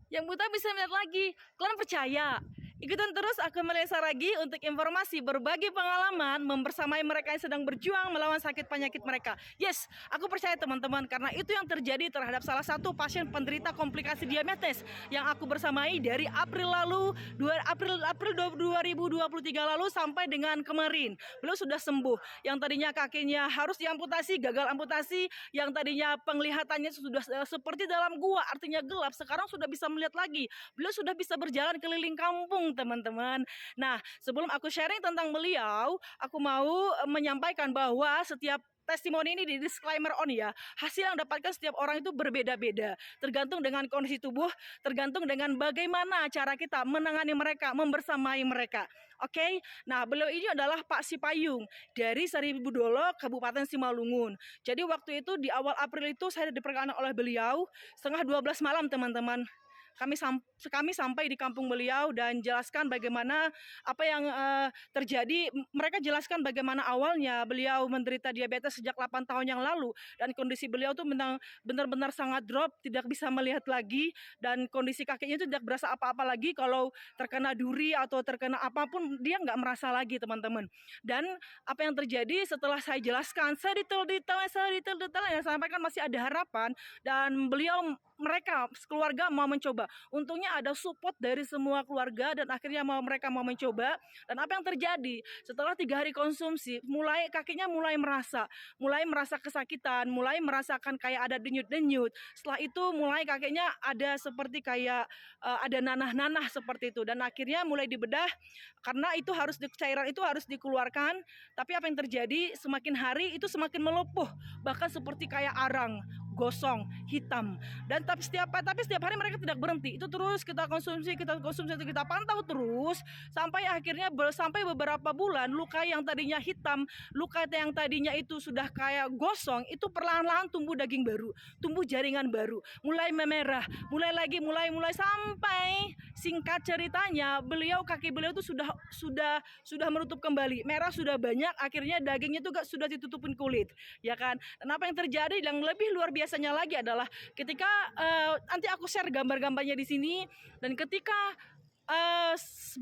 Yang buta bisa melihat lagi. Kalian percaya? Ikutin terus akun Melisa Ragi untuk informasi, berbagi pengalaman, membersamai mereka yang sedang berjuang melawan sakit penyakit mereka. Yes, aku percaya teman-teman, karena itu yang terjadi terhadap salah satu pasien penderita komplikasi diabetes yang aku bersamai dari April lalu, April 2023 lalu sampai dengan kemarin. Beliau sudah sembuh. Yang tadinya kakinya harus diamputasi, gagal amputasi, yang tadinya penglihatannya sudah seperti dalam gua, artinya gelap, sekarang sudah bisa melihat lagi. Beliau sudah bisa berjalan keliling kampung, teman-teman. Nah, sebelum aku sharing tentang beliau, aku mau menyampaikan bahwa setiap testimoni ini di disclaimer on ya, hasil yang dapatkan setiap orang itu berbeda-beda, tergantung dengan kondisi tubuh, tergantung dengan bagaimana cara kita menangani mereka, membersamai mereka. Oke, nah beliau ini adalah Pak Sipayung dari Saribudolo, Kabupaten Simalungun. Jadi waktu itu di awal April itu saya diperkenalkan oleh beliau setengah 12 malam, teman-teman. Kami sampai di kampung beliau dan jelaskan bagaimana apa yang terjadi. Mereka jelaskan bagaimana awalnya beliau menderita diabetes sejak 8 tahun yang lalu, dan kondisi beliau tuh benar-benar sangat drop, tidak bisa melihat lagi, dan kondisi kakinya itu tidak berasa apa-apa lagi. Kalau terkena duri atau terkena apapun dia nggak merasa lagi, teman-teman. Dan apa yang terjadi setelah saya jelaskan sedetail-detailnya, sampai kan masih ada harapan, dan mereka keluarga mau mencoba. Untungnya ada support dari semua keluarga dan akhirnya mereka mau mencoba. Dan apa yang terjadi setelah 3 hari konsumsi, kakinya mulai merasa kesakitan, mulai merasakan kayak ada denyut-denyut. Setelah itu mulai kakinya ada seperti kayak ada nanah-nanah seperti itu, dan akhirnya mulai dibedah karena itu cairan itu harus dikeluarkan. Tapi apa yang terjadi, semakin hari itu semakin melepuh, bahkan seperti kayak arang gosong, hitam. Dan tapi setiap hari mereka tidak berhenti. Itu terus kita konsumsi, kita pantau terus sampai akhirnya sampai beberapa bulan luka yang tadinya hitam, luka yang tadinya itu sudah kayak gosong, itu perlahan-lahan tumbuh daging baru, tumbuh jaringan baru, mulai memerah, mulai sampai singkat ceritanya kaki beliau itu sudah menutup kembali, merah sudah banyak, akhirnya dagingnya juga sudah ditutupin kulit, ya kan. Dan apa yang terjadi yang lebih luar biasanya lagi adalah ketika nanti aku share gambar-gambarnya di sini, dan ketika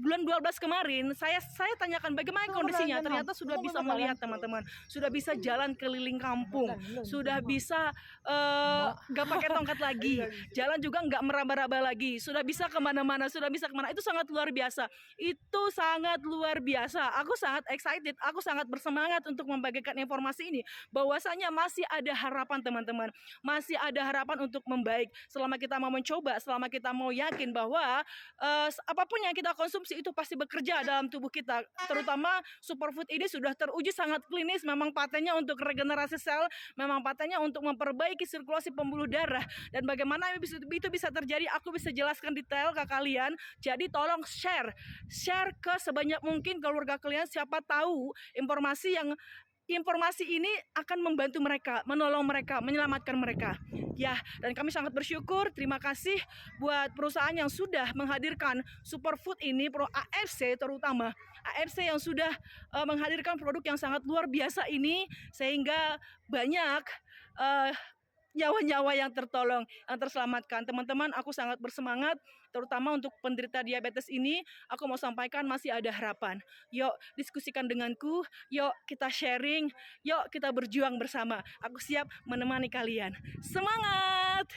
bulan 12 kemarin saya tanyakan bagaimana kondisinya, ternyata sudah bisa melihat, teman-teman, sudah bisa jalan keliling kampung, sudah bisa nggak pakai tongkat lagi, jalan juga nggak meraba-raba lagi, sudah bisa kemana-mana, itu sangat luar biasa, aku sangat excited, aku sangat bersemangat untuk membagikan informasi ini, bahwasanya masih ada harapan, teman-teman, masih ada harapan untuk membaik selama kita mau mencoba, selama kita mau yakin bahwa apapun yang kita konsumsi itu pasti bekerja dalam tubuh kita. Terutama superfood ini sudah teruji sangat klinis, memang patennya untuk regenerasi sel, memang patennya untuk memperbaiki sirkulasi pembuluh darah. Dan bagaimana itu bisa terjadi, aku bisa jelaskan detail ke kalian. Jadi tolong share ke sebanyak mungkin keluarga kalian, siapa tahu informasi ini akan membantu mereka, menolong mereka, menyelamatkan mereka. Ya, dan kami sangat bersyukur, terima kasih buat perusahaan yang sudah menghadirkan superfood ini, Pro AFC terutama. AFC yang sudah menghadirkan produk yang sangat luar biasa ini, sehingga banyak nyawa-nyawa yang tertolong, yang terselamatkan. Teman-teman, aku sangat bersemangat, terutama untuk penderita diabetes ini. Aku mau sampaikan masih ada harapan. Yuk diskusikan denganku, yuk kita sharing, yuk kita berjuang bersama. Aku siap menemani kalian. Semangat!